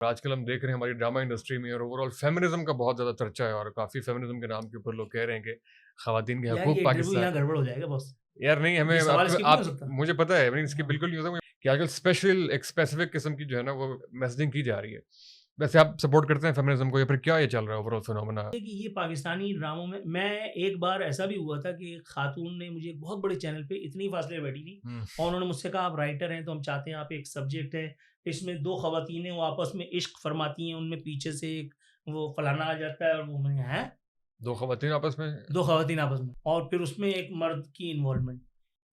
आजकल हम देख रहे हैं हमारी ड्रामा इंडस्ट्री में और ओवरऑल फेमिनिज्म का बहुत ज़्यादा चर्चा है और काफ़ी फेमिनिज्म के नाम के ऊपर लोग कह रहे हैं कि ख़वातीन के यार हकूक़ ये इंटरव्यू पाकिस्तान। यहाँ गड़बड़ हो जाएगा बॉस। यार नहीं, हमें ये सवाल आपके स्किप नहीं हो आप सकता। मुझे पता है, नहीं स्किप हाँ। बिल्कुल नहीं होता कि आजकल एक स्पेसिफिक किस्म की जो है ना वो मैसेजिंग की जा रही है। वैसे आप सपोर्ट करते हैं फेमिनिज्म को या फिर क्या ये चल रहा है ओवरऑल फिनोमेना? कि ये पाकिस्तानी ड्रामों में मैं एक बार ऐसा भी हुआ था कि एक खातून ने मुझे एक बहुत बड़े चैनल पे इतनी फासले बैठी थी हुँ, और उन्होंने मुझसे कहा आप राइटर हैं तो हम चाहते हैं आप एक सब्जेक्ट है इसमें दो खवातीन हैं वो आपस में इश्क फरमाती हैं उनमें पीछे से एक वो फलाना आ जाता है और वो मैंने है 2 ख़वातीन आपस में। दो खवातीन आपस में और फिर उसमें एक मर्द की इन्वॉल्वमेंट।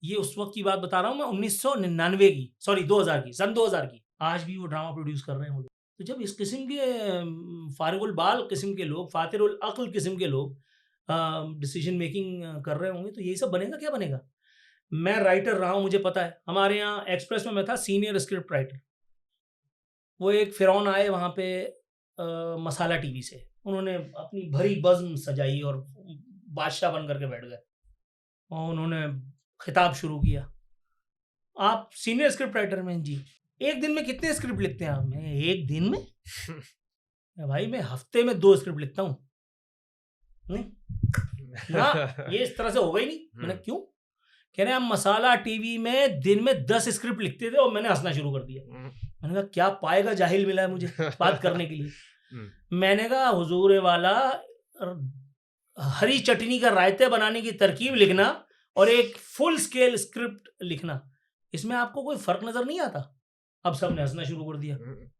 ये उस वक्त की बात बता रहा हूँ मैं 1999 की सॉरी 2000 की सन 2000 की। आज भी वो ड्रामा प्रोड्यूस कर रहे हैं वो लोग। तो जब इस किस्म के फारिगुल बाल किस्म के लोग फातिरुल अक्ल किस्म के लोग डिसीजन मेकिंग कर रहे होंगे तो यही सब बनेगा क्या बनेगा। मैं राइटर रहा हूँ मुझे पता है हमारे यहाँ एक्सप्रेस में मैं था सीनियर स्क्रिप्ट राइटर। वो एक फ़िरौन आए वहाँ पे मसाला टीवी से। उन्होंने अपनी भरी बज़्म सजाई और बादशाह बन कर के बैठ गए और उन्होंने खिताब शुरू किया। आप सीनियर स्क्रिप्ट राइटर में जी, एक दिन में कितने स्क्रिप्ट लिखते हैं आप? मैं एक दिन में? भाई मैं हफ्ते में 2 स्क्रिप्ट लिखता हूँ। नहीं, ना ये इस तरह से होगा ही नहीं। मैंने हुँ, क्यों? कह रहे हैं हम मसाला टीवी में दिन में 10 स्क्रिप्ट लिखते थे और मैंने हँसना शुरू कर दिया। हुँ, मैंने कहा क्या पाएगा जाहिल मिला है मुझे बात करने के लिए। हुँ, मैंने कहा हुजूर वाला हरी चटनी का रायते बनाने की तरकीब लिखना और एक फुल स्केल स्क्रिप्ट लिखना, इसमें आपको कोई फ़र्क नज़र नहीं आता? अब सबने हँसना शुरू कर दिया। हुँ,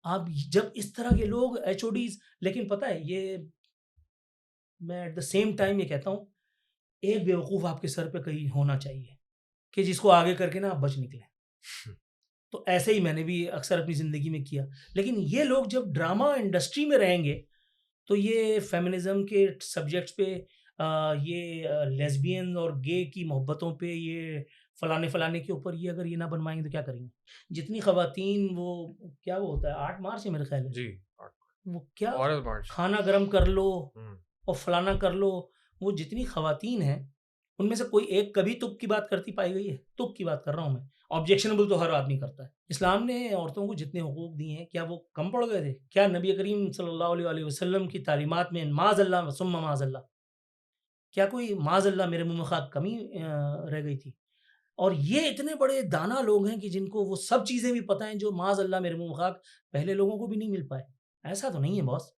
अब जब इस तरह के लोग एचओडीज़ लेकिन पता है ये मैं एट द सेम टाइम ये कहता हूँ, एक बेवकूफ़ आपके सर पे कहीं होना चाहिए, कि जिसको आगे करके ना आप बच निकलें। तो ऐसे ही मैंने भी अक्सर अपनी ज़िंदगी में किया। लेकिन ये लोग जब ड्रामा इंडस्ट्री में रहेंगे, तो ये फ़ेमिनिज़्म के सब्जेक्ट्स पे ये लेस्बियन और गे की मोहब्बतों पे ये फलाने-फलाने के ऊपर ये अगर ये ना बनवाएँगे तो क्या करेंगे? जितनी ख़वातीन वो क्या वो होता है 8 मार्च है मेरे ख़्याल है। जी, वो क्या ऑरेंज मार्च। खाना गरम कर लो हुँ, और फलाना कर लो, वो जितनी ख़वातीन हैं, उनमें से कोई एक कभी तुक की बात करती पाई गई है? तुक की बात कर रहा हूँ मैं। ऑब्जेक्शनेबल तो हर आदमी करता है। इस्लाम ने औरतों को जितने हुकूक दिए हैं, क्या वो कम पड़ गए थे? क्या नबी करीम सल्लल्लाहु अलैहि वसल्लम की तालीमात में माज़अल्लाह सुम्मा माज़अल्लाह, क्या कोई माज़अल्लाह मेरे मुँह में खाक कमी रह गई थी? और ये इतने बड़े दाना लोग हैं कि जिनको वो सब चीज़ें भी पता हैं जो माज़अल्लाह मेरे मुँह में खाक पहले लोगों को भी नहीं मिल पाए। ऐसा तो नहीं है बॉस।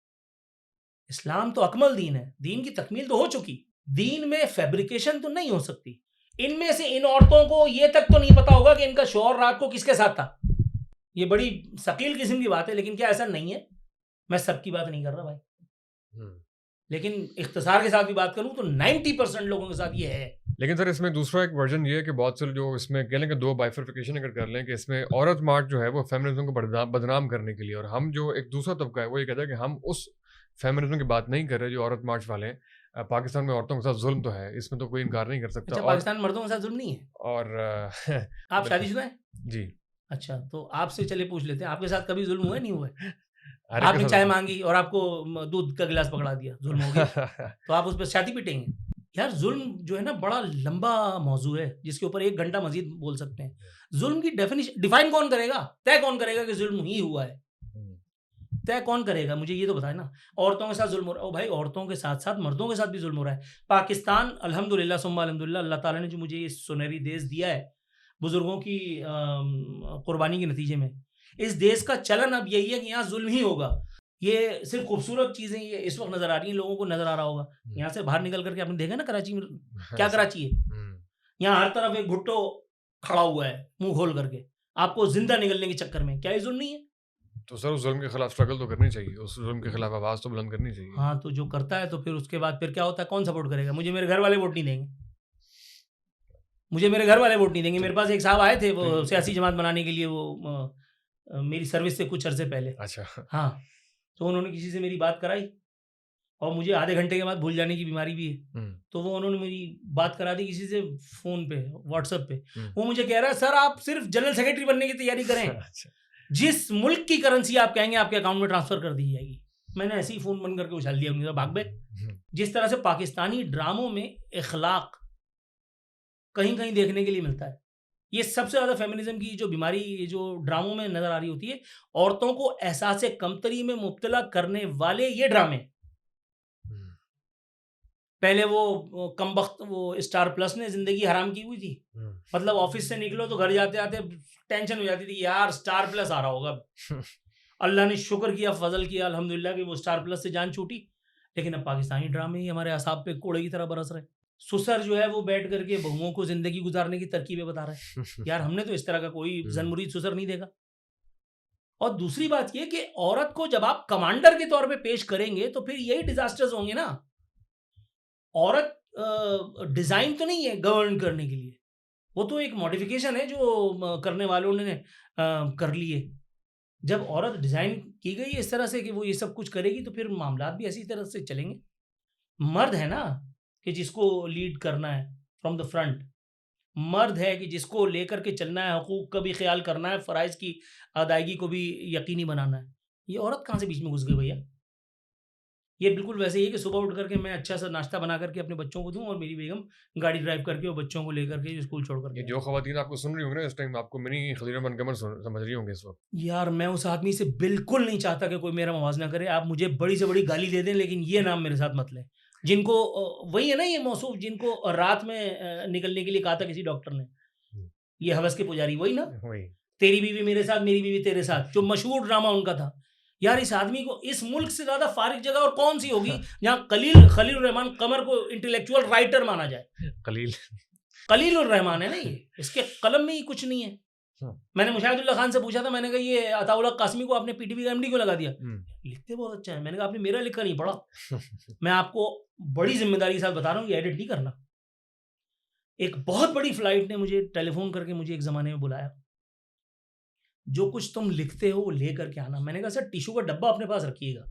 इस्लाम तो अकमल दीन है, दीन की तकमील तो हो चुकी। दीन में फैब्रिकेशन तो नहीं हो सकती। इनमें से इन औरतों को ये तक तो नहीं पता होगा कि इनका शौहर रात को किसके साथ था। ये बड़ी सकील किस्म की बात है, लेकिन क्या ऐसा नहीं है? मैं सबकी बात नहीं कर रहा भाई। हुँ। लेकिन इख्तिसार के साथ भी बात करूँ तो 90% लोगों के साथ ये है। लेकिन सर इसमें दूसरा एक वर्जन ये है कि बहुत से जो इसमें कह लें कि 2 बाइफरफिकेशन अगर कर लें कि इसमें औरत मार्च जो है वो फेमिनिज्म को बदनाम करने के लिए, और हम जो एक दूसरा तबका है वो ये कहता है कि हम उस फेमिनिज्म की बात नहीं कर रहे जो औरत मार्च वाले हैं। पाकिस्तान में औरतों के साथ जुल्म तो है, इसमें तो कोई इनकार नहीं कर सकता। अच्छा और पाकिस्तान में मर्दों के साथ ज़ुल्म नहीं है? और आप बिल्कुल। शादीशुदा हैं? जी, अच्छा, तो आपसे चलिए पूछ लेते हैं, आपके साथ कभी ज़ुल्म हुआ है, नहीं हुआ है? हर एक के आपने साथ चाय होता माँगी और आपको दूध का गिलास पकड़ा दिया, ज़ुल्म हो गया? है। तो आप उस पे छाती पीटेंगे? यार ज़ुल्म जो है ना बड़ा लंबा मौज़ू है, जिसके ऊपर 1 घंटा मज़ीद बोल सकते हैं। ज़ुल्म की डिफ़ाइन कौन करेगा? तय कौन करेगा कि ज़ुल्म ही हुआ है? हुँ, तय कौन करेगा? मुझे ये तो बताएँ ना। औरतों के साथ ज़ुल्म हो रहा है, ओ भाई औरतों के साथ-साथ मर्दों के साथ भी ज़ुल्म हो रहा है। पाकिस्तान अल्हम्दुलिल्लाह सुम्मा अल्हम्दुलिल्लाह अल्लाह ताला ने जो मुझे ये सुनहरी देश दिया है, बुज़ुर्गों की कुर्बानी के नतीजे में, इस देश का चलन अब यही है कि यहाँ ज़ुल्म ही होगा। ये सिर्फ़ खूबसूरत चीज़ें ये इस वक़्त नज़र आ रही हैं, लोगों को नज़र आ रहा होगा। हुँ। यहाँ से बाहर निकल कर के आपने देखा ना कराची में हाँ, क्या सर। कराची है? हुँ। यहाँ हर तरफ एक भुट्टो खड़ा हुआ है, मुँह खोल करके। आपको ज़िंदा निगलने के चक्कर में। क्या ये ज़ुल्म नहीं है? तो सर उस ज़ुल्म के खिलाफ स्ट्रगल तो करनी चाहिए, उस ज़ुल्म के खिलाफ आवाज़ तो बुलंद करनी चाहिए। हाँ, तो जो करता है तो फिर उसके बाद फिर क्या होता है, कौन सपोर्ट करेगा? मुझे मेरे घर वाले वोट नहीं देंगे। मुझे मेरे घर वाले वोट नहीं देंगे। तो मेरे पास एक साहब आए थे वो तो सियासी जमात बनाने के लिए वो मेरी सर्विस से कुछ अरसे पहले। अच्छा। हाँ, तो उन्होंने किसी से मेरी बात कराई और मुझे आधे घंटे के बाद भूल जाने की बीमारी भी है। हुँ, तो वो उन्होंने मेरी बात करा दी किसी से फ़ोन पे, व्हाट्सएप पे। हुँ। वो मुझे कह रहा है, "सर आप सिर्फ़ जनरल सेक्रेटरी बनने की तैयारी करें। अच्छा। जिस मुल्क की करेंसी आप कहेंगे आपके अकाउंट में ट्रांसफ़र कर दी जाएगी।" मैंने ऐसे ही फ़ोन बंद करके उछाल दिया, मैंने कहा, "भाग बे।" हुँ, जिस तरह से पाकिस्तानी ड्रामों में इख़लाक़ कहीं-कहीं देखने के लिए मिलता है। ये सबसे ज़्यादा फेमिनिज्म की जो बीमारी ये जो ड्रामों में नज़र आ रही होती है, औरतों को एहसास कमतरी में मुब्तला करने वाले ये ड्रामे। हुँ, पहले वो कमबख्त वो स्टार प्लस ने ज़िंदगी हराम की हुई थी। हुँ। मतलब ऑफ़िस से निकलो तो घर जाते-आते टेंशन हो जाती थी, यार स्टार प्लस आ रहा होगा। अल्लाह ने शुक्र किया, फ़ज़ल किया अल्हम्दुलिल्लाह कि वो स्टार प्लस से जान छूटी। लेकिन अब पाकिस्तानी ड्रामे ही हमारे असाब पे कोड़े की तरह बरस रहे हैं। ससुर जो है वो बैठ कर के बहुओं को ज़िंदगी गुज़ारने की तरकीबें बता रहा है। यार हमने तो इस तरह का कोई हुँ, ज़नमुरीद ससुर नहीं देखा। और दूसरी बात ये कि औरत को जब आप कमांडर के तौर पे पेश करेंगे तो फिर यही डिज़ास्टर्स होंगे ना। औरत डिज़ाइन तो नहीं है गवर्न करने के लिए। वो तो एक मॉडिफ़िकेशन है जो करने वालों ने कर ली है। जब औरत डिज़ाइन की गई है इस तरह से कि वो ये सब कुछ करेगी तो फिर मामलात भी ऐसी तरह से चलेंगे। मर्द है ना कि जिसको लीड करना है फ्रॉम द फ्रंट। मर्द है कि जिसको लेकर के चलना है, हकूक़ का भी ख़्याल करना है, फ़राइज़ की अदायगी को भी यकीनी बनाना है। ये औरत कहाँ से बीच में घुस गई भैया? ये बिल्कुल वैसे ही है कि सुबह उठ कर के मैं अच्छा-सा नाश्ता बना कर के अपने बच्चों को दूँ और मेरी बेगम गाड़ी ड्राइव करके और बच्चों को लेकर के स्कूल छोड़ कर ये के जो आए। ख़वातीन आपको सुन रही होंगी ना इस टाइम आपको मिनी खलील मनकमर समझ रही होंगी इस वक़्त। यार मैं उस आदमी से बिल्कुल नहीं चाहता कि कोई मेरा मवाज़ना करे। आप मुझे बड़ी से बड़ी गाली दे दें लेकिन ये नाम मेरे साथ मत लें। जिनको वही है ना ये मौसूफ़ जिनको रात में निकलने के लिए कहा था किसी डॉक्टर ने। हुँ, ये हवस के पुजारी वही ना? वही। तेरी बीवी मेरे साथ, मेरी बीवी तेरे साथ, जो मशहूर ड्रामा उनका था। यार इस आदमी को इस मुल्क से ज़्यादा फ़ारिग जगह और कौन-सी होगी जहाँ खलील रहमान कमर को इंटेलेक्चुअल राइटर माना जाए। खलील। खलीलुर रहमान है ना ये, इसके कलम में ही कुछ नहीं है। हाँ। मैंने मुशाहिदुल्लाह खान से पूछा था, मैंने कहा ये अताउल्लाह कासमी को आपने पीटीवी का एमडी क्यों लगा दिया? हुँ। लिखते बहुत अच्छा है। मैंने कहा आपने मेरा लिखा नहीं पढ़ा। मैं आपको बड़ी ज़िम्मेदारी के साथ बता रहा हूँ, ये एडिट नहीं करना। एक बहुत बड़ी फ्लाइट ने मुझे टेलीफ़ोन करके मुझे एक ज़माने में बुलाया। जो कुछ तुम लिखते हो वो लेकर के आना। मैंने कहा सर टिश्यू का डब्बा अपने पास रखिएगा।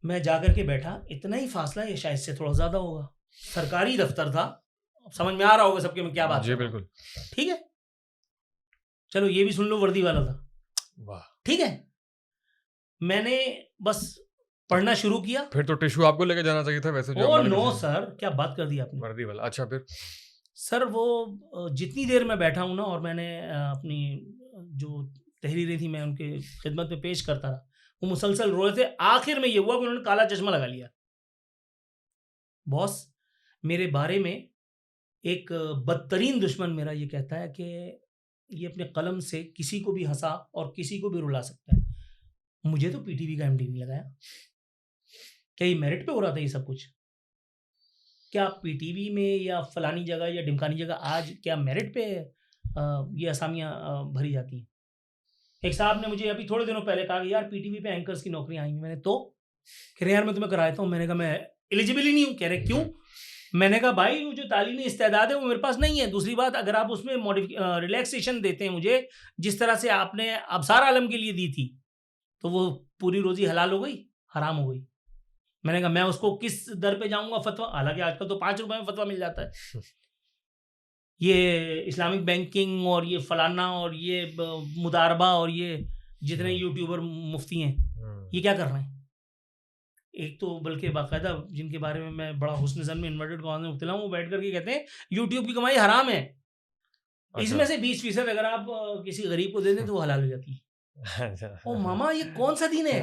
मैं जाकर के बैठा, इतना ही फासला या शायद से थोड़ा ज़्यादा होगा। सरकारी दफ्तर था, समझ में आ रहा होगा सबके मैं क्या बात जी, कर रहा हूँ। बिल्कुल। ठीक है? चलो ये भी सुन लो वर्दी वाला था। वाह! ठीक है? मैंने बस पढ़ना शुरू किया। फिर तो टिश्यू आपको लेके जाना चाहिए था वैसे जो ओह हमारे नो पीछे सर! क्या बात कर दी आपने। वर्दी वाला। अच्छा फिर? सर वो जितनी देर मैं बैठा हूँ ना और मैंने अपनी जो तहरीरें थी मैं उनके खिदमत में पेश करता रहा। वो मुसलसल रो रहे थे। आखिर में ये हुआ कि उन्होंने काला चश्मा लगा लिया। बॉस मेरे बारे में एक बदतरीन दुश्मन मेरा ये कहता है कि ये अपने कलम से किसी को भी हँसा और किसी को भी रुला सकता है। मुझे तो पीटीवी का एमडी नहीं लगाया। क्या ये मेरिट पे हो रहा था ये सब कुछ? क्या पीटीवी में या फलानी जगह या ढिमकानी जगह आज क्या मेरिट पे ये असामियाँ भरी जाती हैं? एक साहब ने मुझे अभी थोड़े दिनों पहले कहा कि यार पीटीवी पे एंकर्स की नौकरियाँ आई हैं। मैंने तो? कह रहे यार मैं तुम्हें कराता हूँ। मैंने कहा मैं एलिजिबल ही नहीं हूँ। कह रहे क्यों? मैंने कहा भाई वो जो तालीमी इस्तेदाद है वो मेरे पास नहीं है। दूसरी बात अगर आप उसमें रिलैक्सेशन देते हैं मुझे जिस तरह से आपने अब्सार आलम के लिए दी थी, तो वो पूरी रोज़ी हलाल हो गई, हराम हो गई। मैंने कहा मैं उसको किस दर पे जाऊँगा फ़तवा? हालाँकि आजकल तो ₹5 में फ़तवा मिल जाता है। ये इस्लामिक बैंकिंग और ये फलाना और ये मुदारबा और ये जितने यूट्यूबर मुफ्ती हैं, ये क्या कर रहे हैं? एक तो बल्कि बाकायदा जिनके बारे में मैं बड़ा हुस्न ज़न में इन्वर्टेड कॉमा में मुब्तला हूँ, वो बैठ कर के कहते हैं यूट्यूब की कमाई हराम है। इसमें अच्छा। से 20% अगर आप किसी गरीब को दे दें तो वो हलाल हो जाती है। अच्छा। ओह मामा ये कौन-सा दीन है?